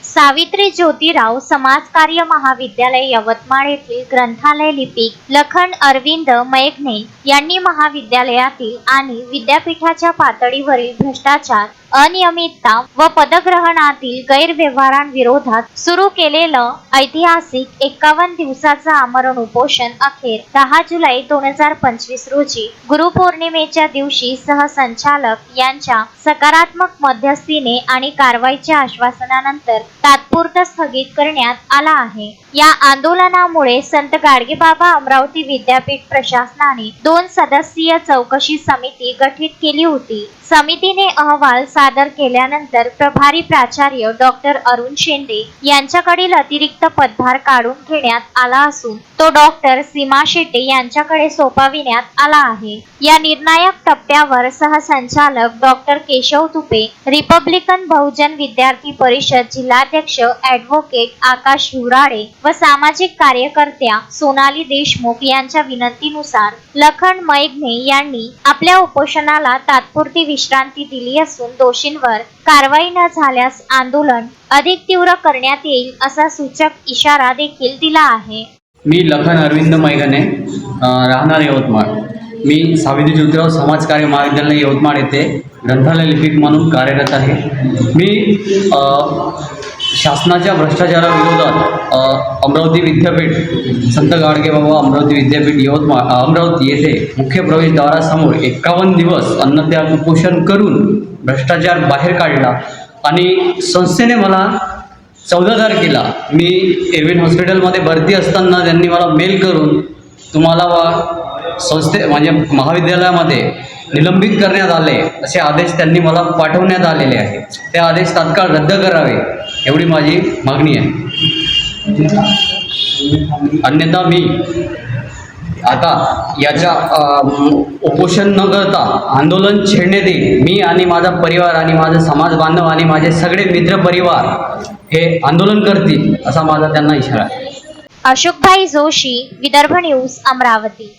सावित्री ज्योतिराव समाजकार्य महाविद्यालय यवतमाळ येथील ग्रंथालय लिपिक लखन अरविंद मयघने यांनी महाविद्यालयातील आणि विद्यापीठाच्या पातळीवरील भ्रष्टाचार, अनियमितता व पदग्रहणातील गैरव्यवहारांविरोधात सुरू केलेलं ऐतिहासिक 51 दिवसाचं आमरण उपोषण अखेर 10 जुलै 2025 रोजी गुरुपौर्णिमेच्या दिवशी सहसंचालक यांच्या सकारात्मक मध्यस्थीने आणि कारवाईच्या आश्वासनानंतर तात्पुरतं स्थगित करण्यात आला आहे। या आंदोलनामुळे संत गाडगेबाबा अमरावती विद्यापीठ प्रशासनाने 2 सदस्यीय चौकशी समिती गठीत केली होती। समितीने अहवाल सादर केल्यानंतर प्रभारी प्राचार्य डॉक्टर अरुण शेंडे यांच्याकडील अतिरिक्त पदभार काढून घेण्यात आला असून तो डॉक्टर सीमा शेट्टे यांच्याकडे सोपविण्यात आला आहे। या निर्णायक टप्प्यावर सहसंचालक डॉक्टर केशव तुपे, रिपब्लिकन बहुजन विद्यार्थी परिषद जिल्हाध्यक्ष ॲडव्होकेट आकाश हिवराडे व सामाजिक कार्यकर्त्या सोनाली देशमुख यांच्या विनंतीनुसार लखन मयघने यांनी आपल्या उपोषणाला तात्पुरती विश्रांती दिली असून दोषींवर कारवाई न झाल्यास आंदोलन अधिक तीव्र करण्यात येईल असा सूचक इशारा देखील दिला आहे। मी लखन अरविंद मयघने, राहणार यवतमाळ। मी सावित्री ज्योतिराव समाजकार्य महाविद्यालय यवतमाळ येथे ग्रंथालय लिपिक म्हणून कार्यरत आहे। मी शासनाच्या भ्रष्टाचाराविरोधात अमरावती विद्यापीठ, संत गाडगेबाबा अमरावती विद्यापीठ यवतमाळ अमरावती येथे मुख्य प्रवेशद्वारासमोर 51 दिवस अन्नत्याग उपोषण करून भ्रष्टाचार बाहेर काढला आणि संस्थेने मला 14 तारखेला मी एरविन हॉस्पिटलमध्ये भरती असताना त्यांनी मला मेल करून तुम्हाला म्हणजे महाविद्यालयामध्ये निलंबित करण्यात आले असे आदेश त्यांनी मला पाठवण्यात आलेले आहे। ते आदेश तात्काळ रद्द करावे एवढी माझी मागणी आहे। अन्यथा मी आता याच्या उपोषण न करता आंदोलन छेडण्यात येईल। मी आणि माझा परिवार आणि माझे समाज बांधव आणि माझे सगळे मित्र परिवार हे आंदोलन करतील असा माझा त्यांना इशारा आहे। अशोकभाई जोशी, विदर्भ न्यूज, अमरावती।